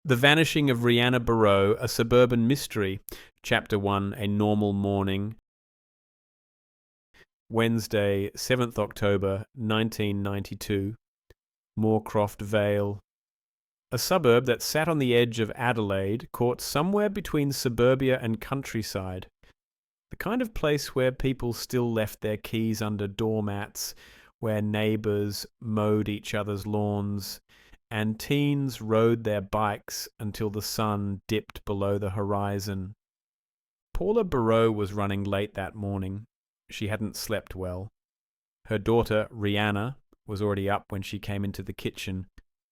The Vanishing of Rhianna Barreau, a Suburban Mystery, Chapter 1, A Normal Morning, Wednesday, 7th October, 1992, Moorcroft Vale. A suburb that sat on the edge of Adelaide, caught somewhere between suburbia and countryside. The kind of place where people still left their keys under doormats, where neighbours mowed each other's lawns, and teens rode their bikes until the sun dipped below the horizon. Paula Barreau was running late that morning. She hadn't slept well. Her daughter, Rhianna, was already up when she came into the kitchen,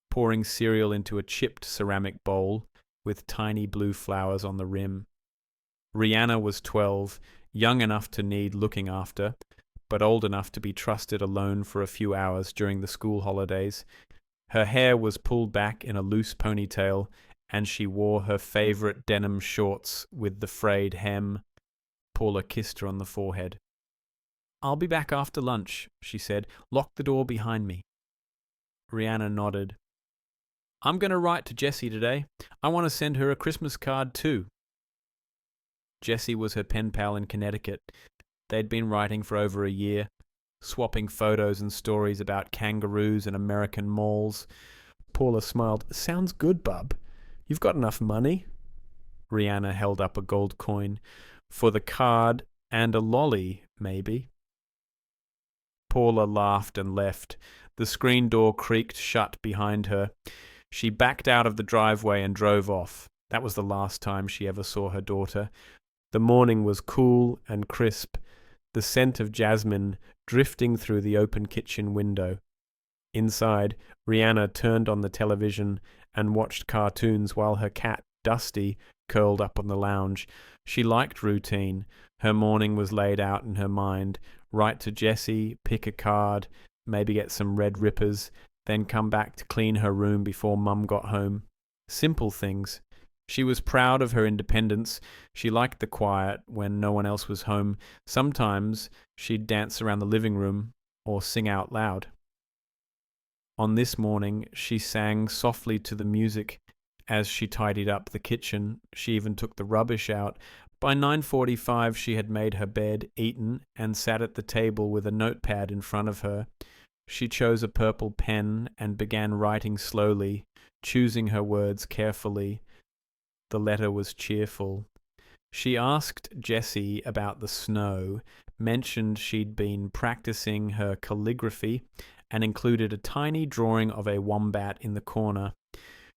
pouring cereal into a chipped ceramic bowl with tiny blue flowers on the rim. Rhianna was 12, young enough to need looking after, but old enough to be trusted alone for a few hours during the school holidays. Her hair was pulled back in a loose ponytail, and she wore her favourite denim shorts with the frayed hem. Paula kissed her on the forehead. "I'll be back after lunch," she said. "Lock the door behind me." Rhianna nodded. "I'm going to write to Jessie today. I want to send her a Christmas card too." Jessie was her pen pal in Connecticut. They'd been writing for over a year, swapping photos and stories about kangaroos and American malls. Paula smiled. "Sounds good, bub. You've got enough money." Rhianna held up a gold coin. "For the card and a lolly, maybe." Paula laughed and left. The screen door creaked shut behind her. She backed out of the driveway and drove off. That was the last time she ever saw her daughter. The morning was cool and crisp, the scent of jasmine drifting through the open kitchen window. Inside, Rhianna turned on the television and watched cartoons while her cat, Dusty, curled up on the lounge. She liked routine. Her morning was laid out in her mind. Write to Jessie, pick a card, maybe get some red rippers, then come back to clean her room before Mum got home. Simple things. She was proud of her independence. She liked the quiet when no one else was home. Sometimes she'd dance around the living room or sing out loud. On this morning, she sang softly to the music. As she tidied up the kitchen, she even took the rubbish out. By 9:45 she had made her bed, eaten, and sat at the table with a notepad in front of her. She chose a purple pen and began writing slowly, choosing her words carefully. The letter was cheerful. She asked Jessie about the snow, mentioned she'd been practicing her calligraphy, and included a tiny drawing of a wombat in the corner.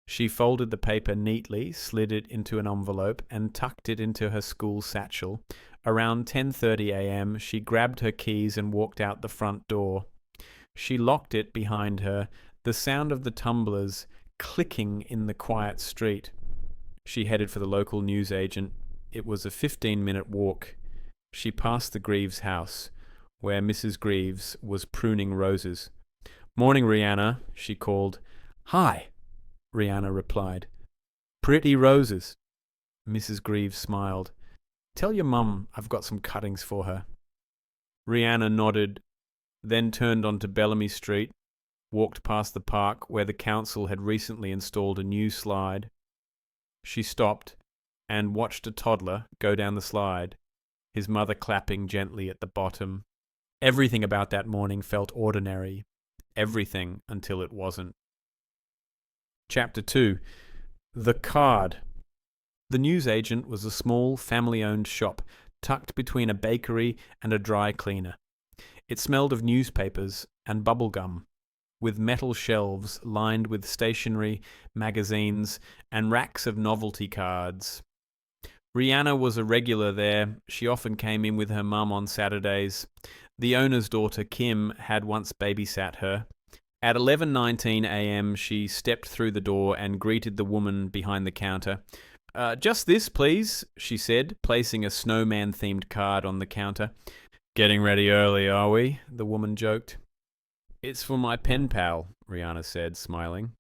She folded the paper neatly, slid it into an envelope, and tucked it into her school satchel. Around 10:30 a.m., she grabbed her keys and walked out the front door. She locked it behind her, the sound of the tumblers clicking in the quiet street. She headed for the local newsagent. It was a 15-minute walk. She passed the Greaves house, where Mrs. Greaves was pruning roses. "Morning, Rhianna," she called. "Hi," Rhianna replied. "Pretty roses." Mrs. Greaves smiled. "Tell your mum I've got some cuttings for her." Rhianna nodded, then turned onto Bellamy Street, walked past the park where the council had recently installed a new slide. She stopped and watched a toddler go down the slide, his mother clapping gently at the bottom. Everything about that morning felt ordinary. Everything until it wasn't. Chapter 2. The Card. The newsagent was a small, family-owned shop tucked between a bakery and a dry cleaner. It smelled of newspapers and bubblegum, with metal shelves lined with stationery, magazines, and racks of novelty cards. Rhianna was a regular there. She often came in with her mum on Saturdays. The owner's daughter, Kim, had once babysat her. At 11:19 a.m., she stepped through the door and greeted the woman behind the counter. Just this, please," she said, placing a snowman-themed card on the counter. "Getting ready early, are we?" the woman joked. "It's for my pen pal," Rhianna said, smiling.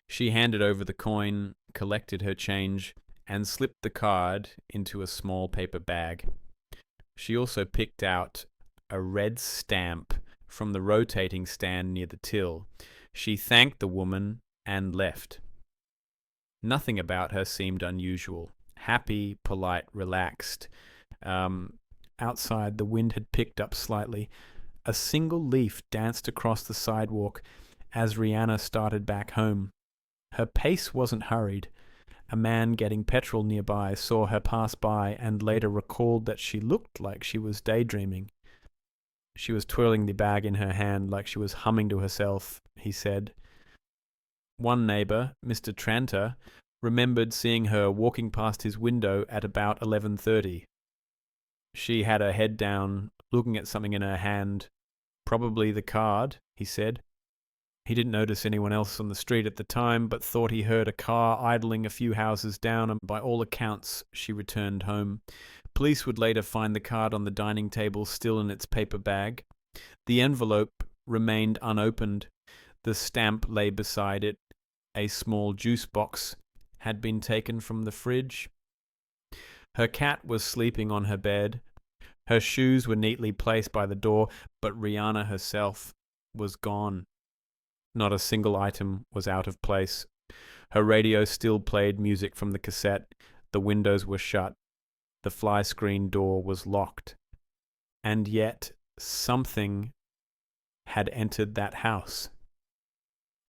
She handed over the coin, collected her change, and slipped the card into a small paper bag. She also picked out a red stamp from the rotating stand near the till. She thanked the woman and left. Nothing about her seemed unusual. Happy, polite, relaxed. Outside, the wind had picked up slightly. A single leaf danced across the sidewalk as Rhianna started back home. Her pace wasn't hurried. A man getting petrol nearby saw her pass by and later recalled that she looked like she was daydreaming. She was twirling the bag in her hand like she was humming to herself, he said. One neighbour, Mr. Tranter, remembered seeing her walking past his window at about 11:30. She had her head down, looking at something in her hand. Probably the card, he said. He didn't notice anyone else on the street at the time, but thought he heard a car idling a few houses down, and by all accounts, she returned home. Police would later find the card on the dining table, still in its paper bag. The envelope remained unopened. The stamp lay beside it. A small juice box had been taken from the fridge. Her cat was sleeping on her bed. Her shoes were neatly placed by the door, but Rhianna herself was gone. Not a single item was out of place. Her radio still played music from the cassette. The windows were shut. The fly screen door was locked. And yet, something had entered that house.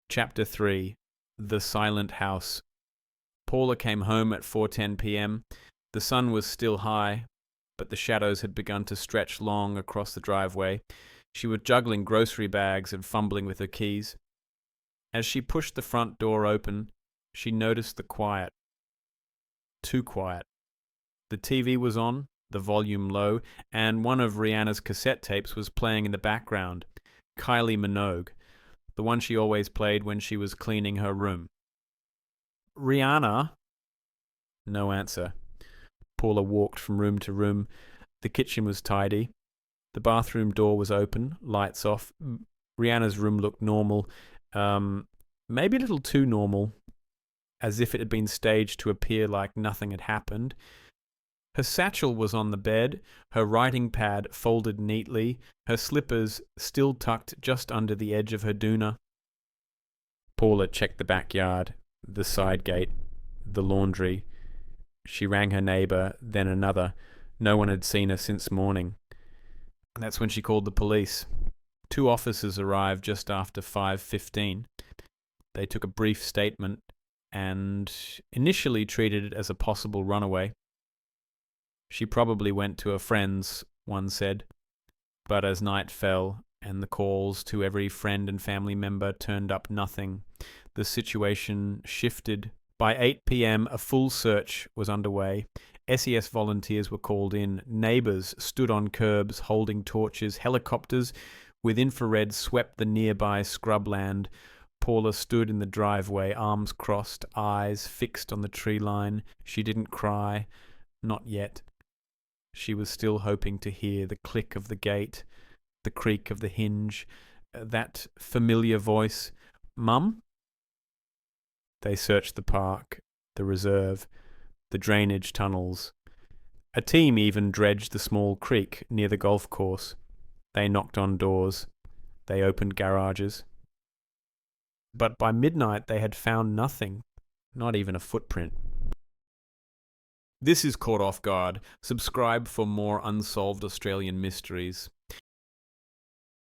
Chapter 3. The Silent House. Paula came home at 4:10 p.m. The sun was still high, but the shadows had begun to stretch long across the driveway. She was juggling grocery bags and fumbling with her keys. As she pushed the front door open, she noticed the quiet. Too quiet. The TV was on, the volume low, and one of Rhianna's cassette tapes was playing in the background. Kylie Minogue, the one she always played when she was cleaning her room. "Rhianna?" No answer. Paula walked from room to room. The kitchen was tidy. The bathroom door was open, lights off. Rhianna's room looked normal. Maybe a little too normal, as if it had been staged to appear like nothing had happened. Her satchel was on the bed, her writing pad folded neatly, her slippers still tucked just under the edge of her doona. Paula checked the backyard, the side gate, the laundry. She rang her neighbour, then another. No one had seen her since morning. That's when she called the police. 2 officers arrived just after 5:15. They took a brief statement and initially treated it as a possible runaway. She probably went to a friend's, one said. But as night fell and the calls to every friend and family member turned up nothing, the situation shifted. By 8 p.m, a full search was underway. SES volunteers were called in. Neighbours stood on curbs holding torches. Helicopters with infrared swept the nearby scrubland. Paula stood in the driveway, arms crossed, eyes fixed on the tree line. She didn't cry. Not yet. She was still hoping to hear the click of the gate, the creak of the hinge, that familiar voice. "Mum?" They searched the park, the reserve, the drainage tunnels. A team even dredged the small creek near the golf course. They knocked on doors. They opened garages. But by midnight they had found nothing, not even a footprint. This is Caught Off Guard. Subscribe for more unsolved Australian mysteries.